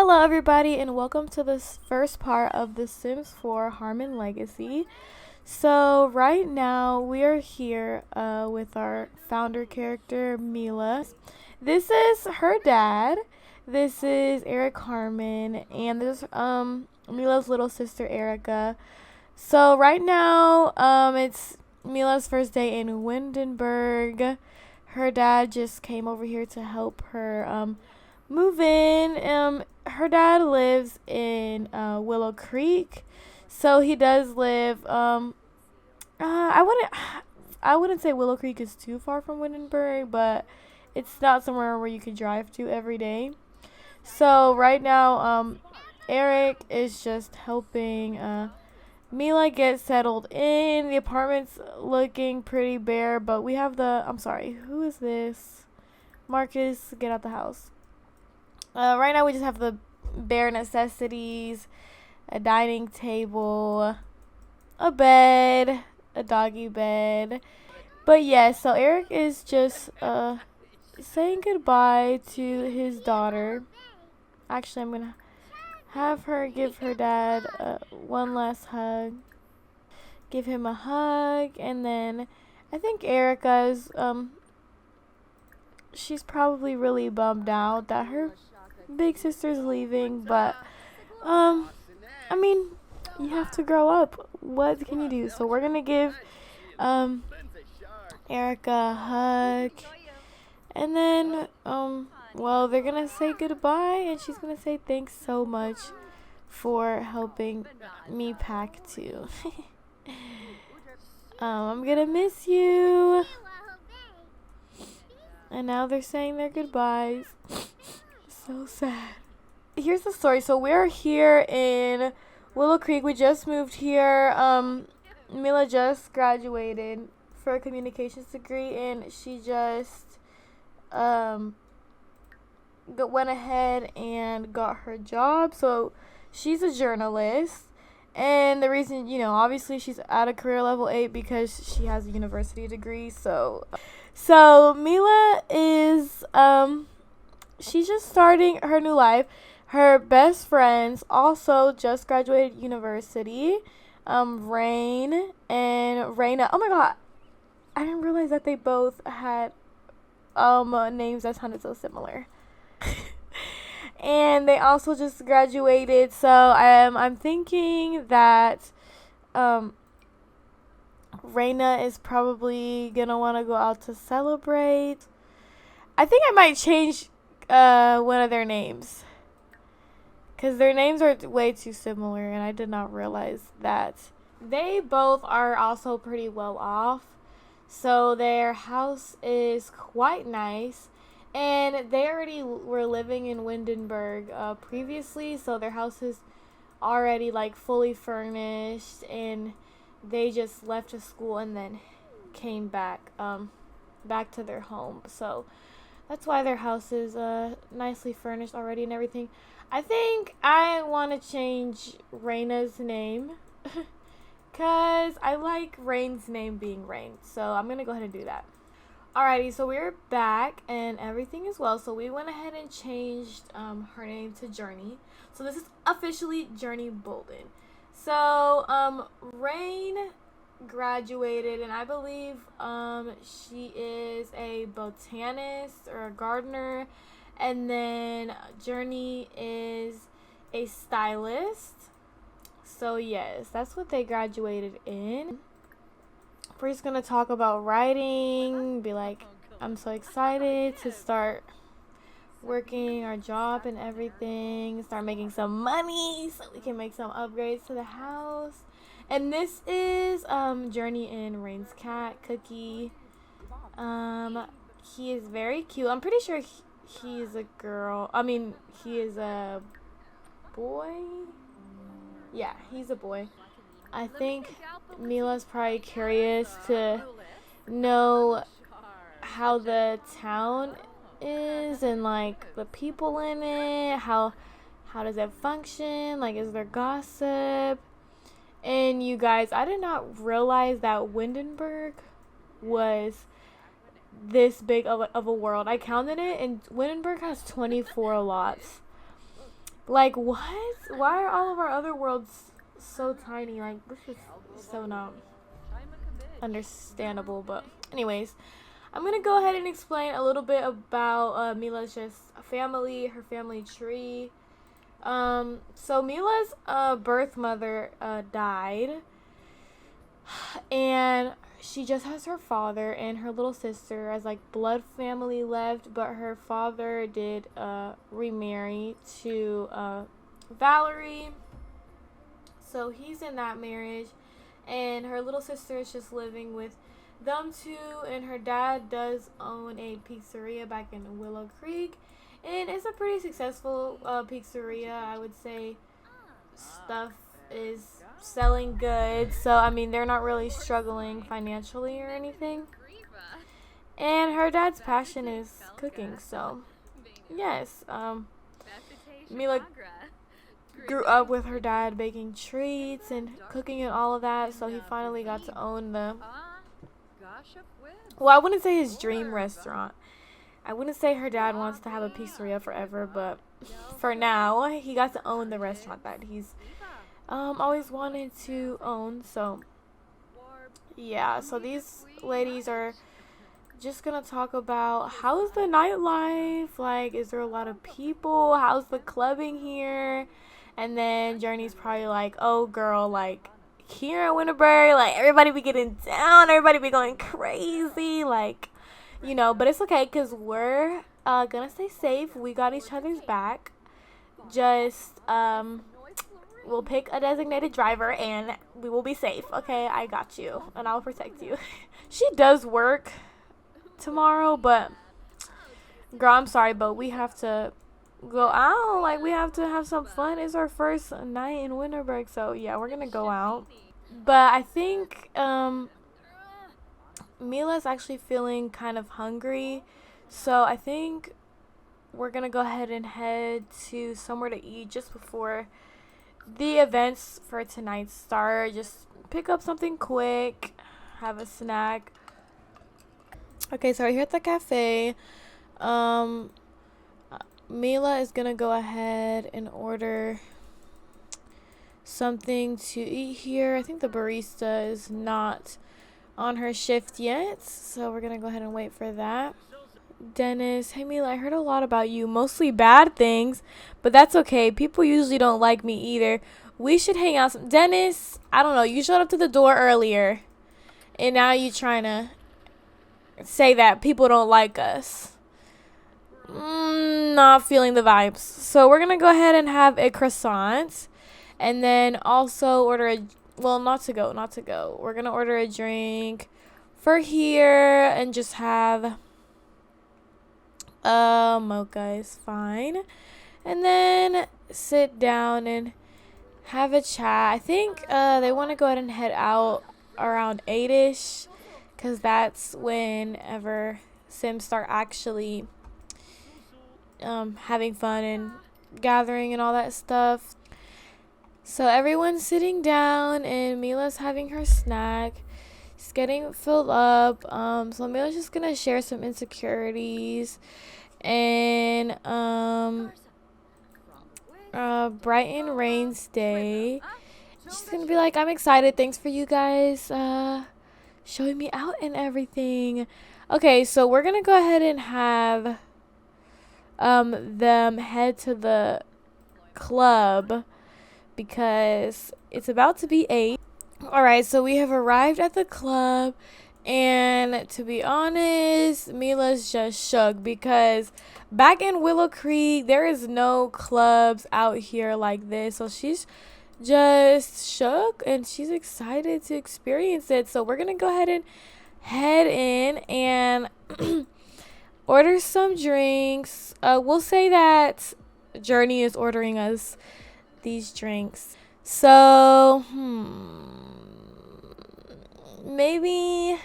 Hello everybody and welcome to this first part of The Sims 4 Harmen Legacy. So right now we are here with our founder character Mila. This is her dad. This is Eric Harmen and this is Mila's little sister Erica. So right now it's Mila's first day in Windenburg. Her dad just came over here to help her move in. Her dad lives in Willow Creek, so he does live. I wouldn't say Willow Creek is too far from Windenburg, but it's not somewhere where you could drive to every day. So right now, Eric is just helping Mila get settled in. The apartment's looking pretty bare, but we have the. I'm sorry, who is this? Marcus, get out the house. Right now we just have the bare necessities, a dining table, a bed, a doggy bed. But yeah, so Eric is just saying goodbye to his daughter. Actually, I'm gonna have her give her dad one last hug. Give him a hug, and then I think Erica's she's probably really bummed out that her big sister's leaving, but I mean, you have to grow up. What can you do? So we're gonna give Erica a hug, and then well, they're gonna say goodbye, and she's gonna say thanks so much for helping me pack too. I'm gonna miss you. And now they're saying their goodbyes. So sad. Here's the story. So we're here in Willow Creek. We just moved here. Mila just graduated for a communications degree, and she just went ahead and got her job. So she's a journalist, and the reason, obviously she's at a career level 8 because she has a university degree. So Mila is she's just starting her new life. Her best friends also just graduated university. Rain and Raina. Oh my god, I didn't realize that they both had names that sounded so similar. And they also just graduated. So I'm thinking that Raina is probably gonna want to go out to celebrate. I think I might change one of their names, because their names are way too similar, and I did not realize that. They both are also pretty well off, so their house is quite nice, and they already were living in Windenburg previously, so their house is already like fully furnished, and they just left to school and then came back to their home. So that's why their house is nicely furnished already and everything. I think I want to change Raina's name because I like Rain's name being Rain. So I'm going to go ahead and do that. Alrighty, so we're back and everything is well. So we went ahead and changed her name to Journey. So this is officially Journey Bolden. So Rain graduated, and I believe she is a botanist or a gardener, and then Journey is a stylist. So yes, that's what they graduated in. We're just gonna talk about writing, be like, I'm so excited to start working our job and everything, start making some money so we can make some upgrades to the house. And this is Journey and Rain's cat, Cookie. He is very cute. I'm pretty sure he is a girl. I mean, he is a boy. Yeah, he's a boy. I think Mila's probably curious to know how the town is and like the people in it. How does it function? Like, is there gossip? And you guys, I did not realize that Windenburg was this big of a world. I counted it, and Windenburg has 24 lots. Like, what? Why are all of our other worlds so tiny? Like, this is so not understandable. But anyways, I'm gonna go ahead and explain a little bit about Mila's just family, her family tree. So Mila's birth mother died, and she just has her father and her little sister as like blood family left, but her father did remarry to Valerie, so he's in that marriage, and her little sister is just living with them two, and her dad does own a pizzeria back in Willow Creek, and it's a pretty successful pizzeria. I would say stuff is selling good, so I mean they're not really struggling financially or anything, and her dad's passion is cooking. So yes, Mila grew up with her dad baking treats and cooking and all of that, so he finally got to own the, well, I wouldn't say his dream restaurant. I wouldn't say her dad wants to have a pizzeria forever, but for now he got to own the restaurant that he's always wanted to own. So yeah, so these ladies are just gonna talk about how's the nightlife, like is there a lot of people, how's the clubbing here, and then Journey's probably like, oh girl, like here in Winterberg, like everybody be getting down, everybody be going crazy, like, you know, but it's okay because we're gonna stay safe. We got each other's back. Just we'll pick a designated driver and we will be safe. Okay, I got you and I'll protect you. She does work tomorrow, but girl, I'm sorry, but we have to go out. Like, we have to have some fun. It's our first night in Winterberg, so yeah, we're gonna go out. But I think Mila's actually feeling kind of hungry, so I think we're gonna go ahead and head to somewhere to eat just before the events for tonight start. Just pick up something quick, have a snack. Okay, so we're here at the cafe. Mila is gonna go ahead and order something to eat here. I think the barista is not on her shift yet, so we're gonna go ahead and wait for that. Dennis, hey Mila, I heard a lot about you, mostly bad things, but that's okay. People usually don't like me either. We should hang out some. Dennis, I don't know, you showed up to the door earlier, and now you trying to say that people don't like us. Not feeling the vibes. So we're gonna go ahead and have a croissant, and then also order a, well, not to go. We're gonna order a drink for here and just have mocha is fine, and then sit down and have a chat. I think they want to go ahead and head out around 8ish, because that's whenever Sims start actually having fun and gathering and all that stuff. So everyone's sitting down and Mila's having her snack. She's getting filled up. So Mila's just gonna share some insecurities and Brighton Rains Day. She's gonna be like, I'm excited. Thanks for you guys showing me out and everything. Okay, so we're gonna go ahead and have them head to the club because it's about to be 8. Alright, so we have arrived at the club, and to be honest, Mila's just shook because back in Willow Creek there is no clubs out here like this, so she's just shook and she's excited to experience it. So we're gonna go ahead and head in and order some drinks. We'll say that Journey is ordering us these drinks. So, maybe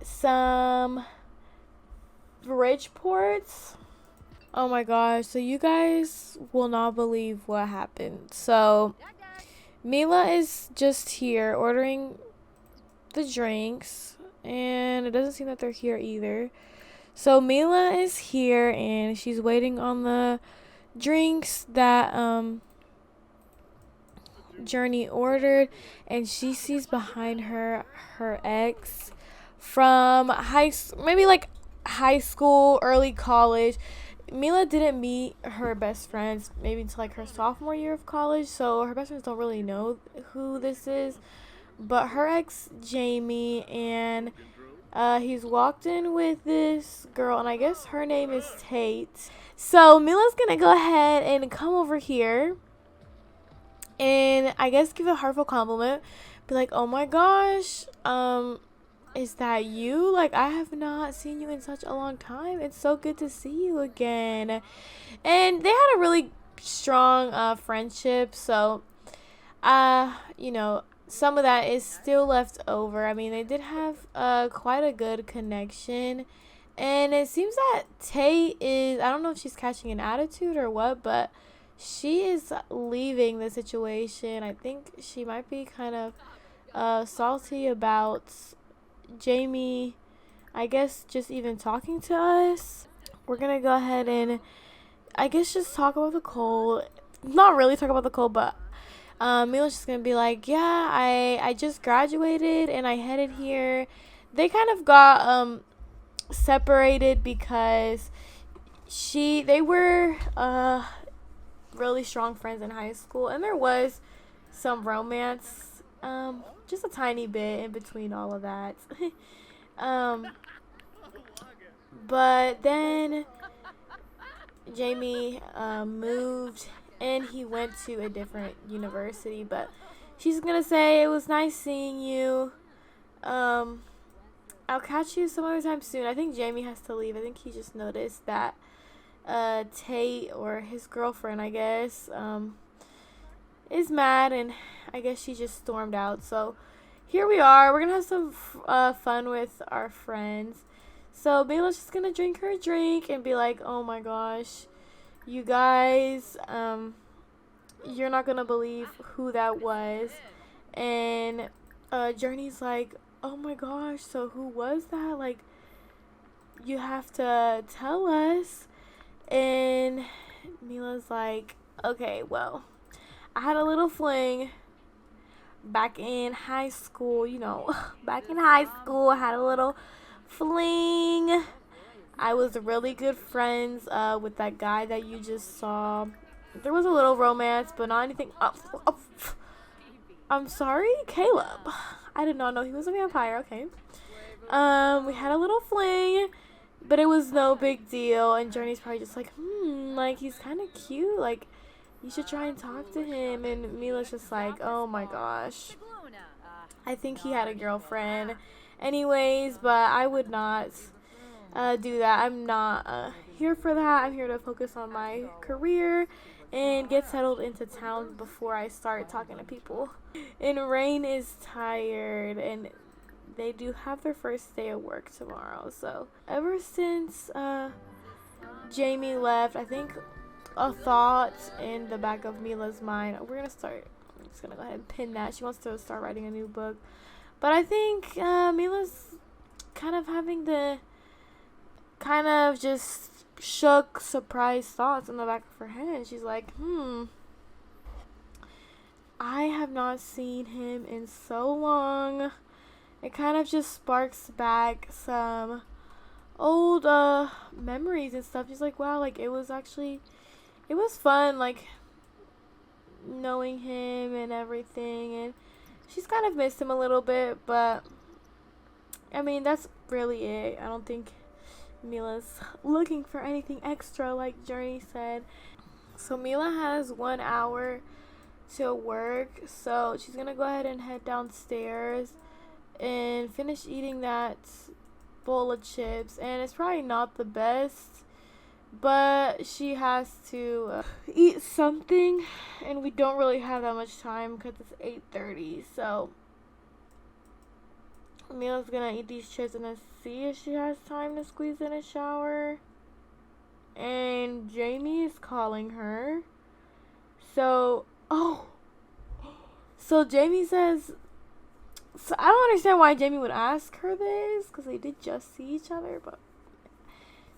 some Bridgeports. Oh my gosh, so you guys will not believe what happened. So, Mila is just here ordering the drinks, and it doesn't seem that they're here either. So Mila is here and she's waiting on the drinks that Journey ordered, and she sees behind her her ex from maybe like high school, early college. Mila didn't meet her best friends maybe until like her sophomore year of college, so her best friends don't really know who this is. But her ex Jamie, and he's walked in with this girl, and I guess her name is Tate. So Mila's gonna go ahead and come over here and I guess give a heartful compliment. Be like, oh my gosh, is that you? Like, I have not seen you in such a long time. It's so good to see you again. And they had a really strong friendship, so you know, some of that is still left over. I mean, they did have quite a good connection. And it seems that Tay is, I don't know if she's catching an attitude or what, but she is leaving the situation. I think she might be kind of salty about Jamie, I guess, just even talking to us. We're going to go ahead and, I guess, just talk about the cold. Not really talk about the cold, but Mila's just going to be like, yeah, I just graduated and I headed here. They kind of got separated because they were really strong friends in high school, and there was some romance, just a tiny bit in between all of that. But then Jamie moved and he went to a different university, but she's gonna say it was nice seeing you. I'll catch you some other time soon. I think Jamie has to leave. I think he just noticed that Tate, or his girlfriend, I guess, is mad, and I guess she just stormed out. So here we are. We're gonna have some fun with our friends. So Mila's just gonna drink her drink and be like, oh my gosh, you guys, you're not gonna believe who that was. And Journey's like, oh my gosh, so who was that? Like, you have to tell us. And Mila's like, okay, well, I had a little fling back in high school, you know. Back in high school, I had a little fling. I was really good friends with that guy that you just saw. There was a little romance, but not anything. I'm sorry, Caleb. I did not know he was a vampire. Okay. We had a little fling, but it was no big deal. And Journey's probably just like, like, he's kind of cute. Like, you should try and talk to him. And Mila's just like, oh my gosh, I think he had a girlfriend. Anyways, but I would not do that. I'm not here for that. I'm here to focus on my career and get settled into town before I start talking to people. And Rain is tired, and they do have their first day of work tomorrow. So ever since Jamie left, I think a thought in the back of Mila's mind, I'm just gonna go ahead and pin that. She wants to start writing a new book. But I think Mila's kind of having the kind of just shook, surprised thoughts in the back of her head. She's like, I have not seen him in so long. It kind of just sparks back some old memories and stuff. She's like, wow, like, it was fun, like, knowing him and everything. And she's kind of missed him a little bit, but I mean, that's really it. I don't think Mila's looking for anything extra, like Journey said. So Mila has 1 hour to work, so she's gonna go ahead and head downstairs and finish eating that bowl of chips. And it's probably not the best, but she has to eat something, and we don't really have that much time because it's 8:30. So Mila's gonna eat these chips and then see if she has time to squeeze in a shower. And Jamie is calling her. So Jamie says, so I don't understand why Jamie would ask her this, because they did just see each other, but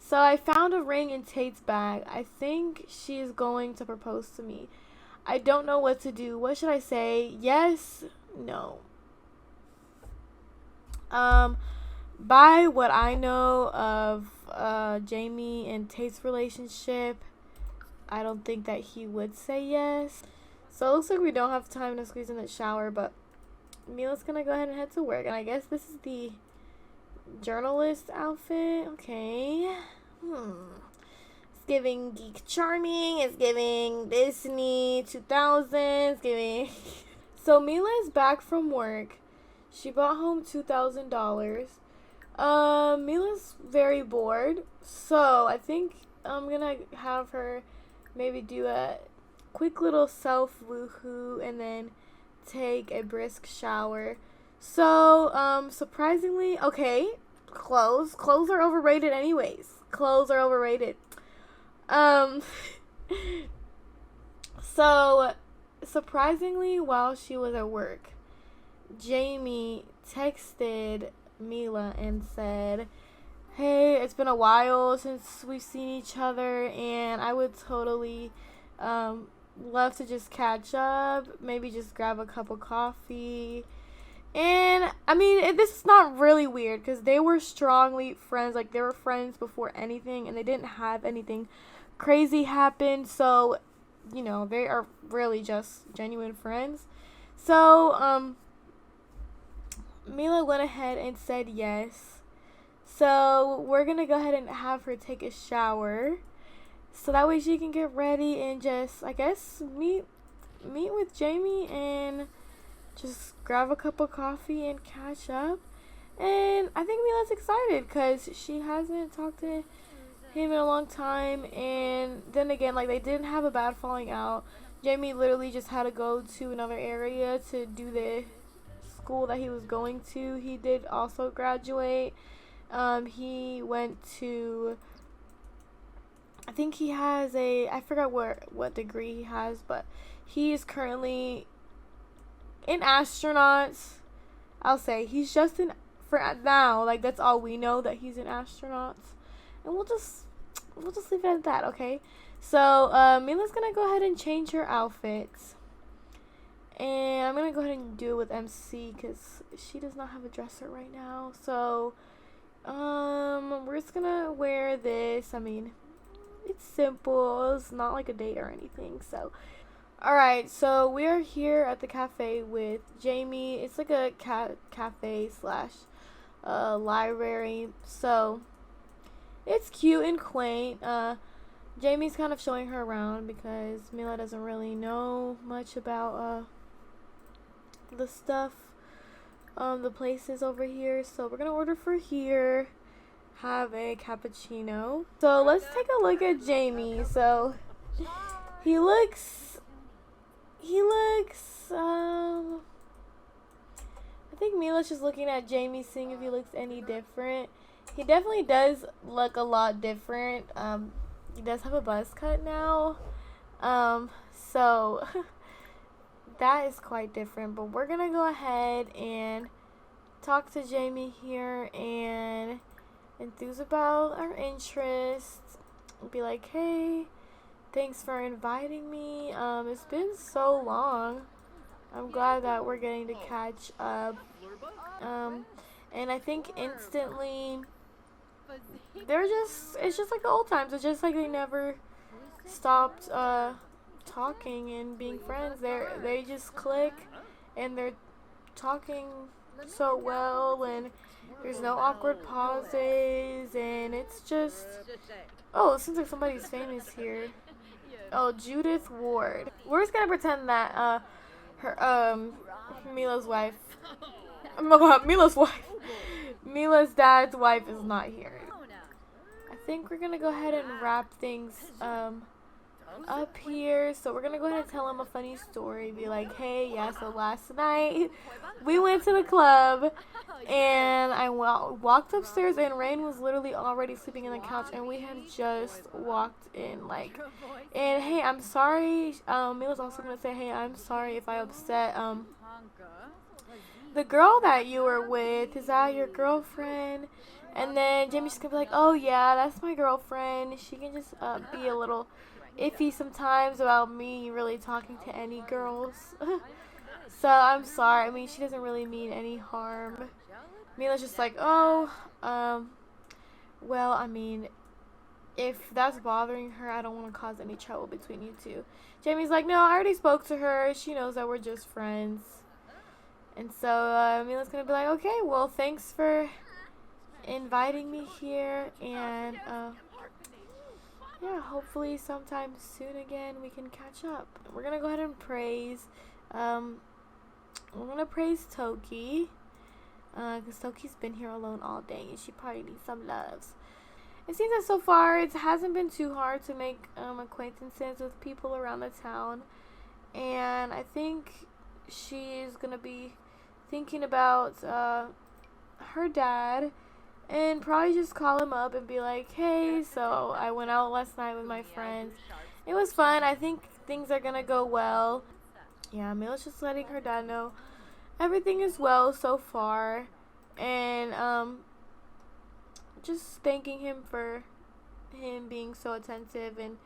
So I found a ring in Tate's bag. I think she's going to propose to me. I don't know what to do. What should I say? Yes? No. By what I know of Jamie and Tate's relationship, I don't think that he would say yes. So it looks like we don't have time to squeeze in the shower, but Mila's gonna go ahead and head to work. And I guess this is the journalist outfit. Okay. It's giving Geek Charming. It's giving Disney 2000s. It's giving... So Mila is back from work. She brought home $2,000. Mila's very bored. So I think I'm gonna have her maybe do a quick little self woohoo and then take a brisk shower. So, surprisingly, okay, clothes are overrated anyways. Clothes are overrated. So, surprisingly, while she was at work, Jamie texted Mila and said, hey, it's been a while since we've seen each other, and I would totally love to just catch up, maybe just grab a cup of coffee. And I mean, this is not really weird because they were strongly friends. Like, they were friends before anything, and they didn't have anything crazy happen. So, you know, they are really just genuine friends. So Mila went ahead and said yes. So we're gonna go ahead and have her take a shower, so that way she can get ready and just, I guess, meet with Jamie and just grab a cup of coffee and catch up. And I think Mila's excited because she hasn't talked to him in a long time. And then again, like, they didn't have a bad falling out. Jamie literally just had to go to another area to do the school that he was going to. He did also graduate. He went to, I think he has I forgot what degree he has, but he is currently in astronauts. I'll say he's just in, for now, like, that's all we know, that he's in astronauts. And we'll just leave it at that, okay? So, Mila's gonna go ahead and change her outfits. And I'm gonna go ahead and do it with MC because she does not have a dresser right now. So, we're just gonna wear this. I mean, it's simple. It's not like a date or anything. So, alright, so we are here at the cafe with Jamie. It's like a cafe slash library. So, it's cute and quaint. Jamie's kind of showing her around because Mila doesn't really know much about the stuff, the places over here. So we're gonna order for here, have a cappuccino. So let's take a look at Jamie. So he looks I think Mila's just looking at Jamie, seeing if he looks any different. He definitely does look a lot different. He does have a buzz cut now. So that is quite different. But we're gonna go ahead and talk to Jamie here and enthuse about our interests. Be like, hey, thanks for inviting me. It's been so long. I'm glad that we're getting to catch up. And I think instantly it's just like the old times. It's just like they never stopped talking and being friends. They just click and they're talking so well, and there's no awkward pauses, and it's just, oh, it seems like somebody's famous here. Oh, Judith Ward. We're just gonna pretend that Mila's wife, Mila's dad's wife is not here. I think we're gonna go ahead and wrap things up here. So we're gonna go ahead and tell him a funny story. Be like, hey, yeah, so last night we went to the club and I walked upstairs and Rain was literally already sleeping on the couch and we had just walked in, like, and hey, I'm sorry. Mila's also gonna say, hey, I'm sorry if I upset the girl that you were with. Is that your girlfriend? And then Jamie's just gonna be like, oh yeah, that's my girlfriend. She can just be a little iffy sometimes about me really talking to any girls. So I'm sorry. I mean, she doesn't really mean any harm. Mila's just like, oh, well, I mean, if that's bothering her, I don't want to cause any trouble between you two. Jamie's like, no, I already spoke to her. She knows that we're just friends. And so Mila's going to be like, okay, well, thanks for inviting me here. And yeah, hopefully sometime soon again we can catch up. We're going to go ahead and praise. We're going to praise Toki. Because Toki's been here alone all day and she probably needs some loves. It seems that so far it hasn't been too hard to make acquaintances with people around the town. And I think she's going to be thinking about her dad and probably just call him up and be like, hey, so I went out last night with my friends. It was fun. I think things are going to go well. Yeah, Mila's just letting her dad know everything is well so far. And just thanking him for him being so attentive and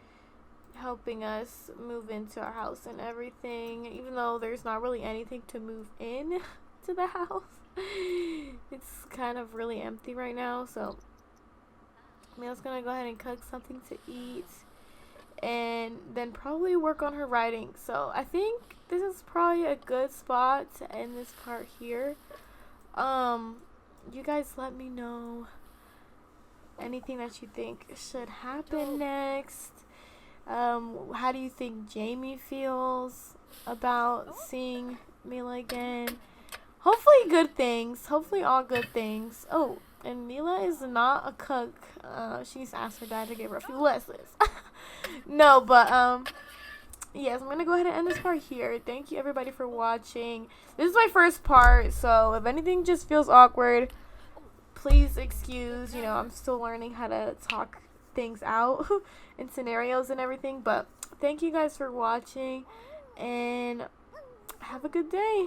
helping us move into our house and everything, even though there's not really anything to move in to the house. It's kind of really empty right now, so Mila's gonna go ahead and cook something to eat and then probably work on her writing. So I think this is probably a good spot to end this part here. You guys let me know anything that you think should happen next. How do you think Jamie feels about seeing Mila again? Hopefully good things. Hopefully all good things. Oh, and Mila is not a cook. She needs to ask her dad to give her a few lessons. No, but yes, I'm gonna go ahead and end this part here. Thank you everybody for watching. This is my first part, so if anything just feels awkward, please excuse. You know, I'm still learning how to talk things out in scenarios and everything. But thank you guys for watching, and have a good day.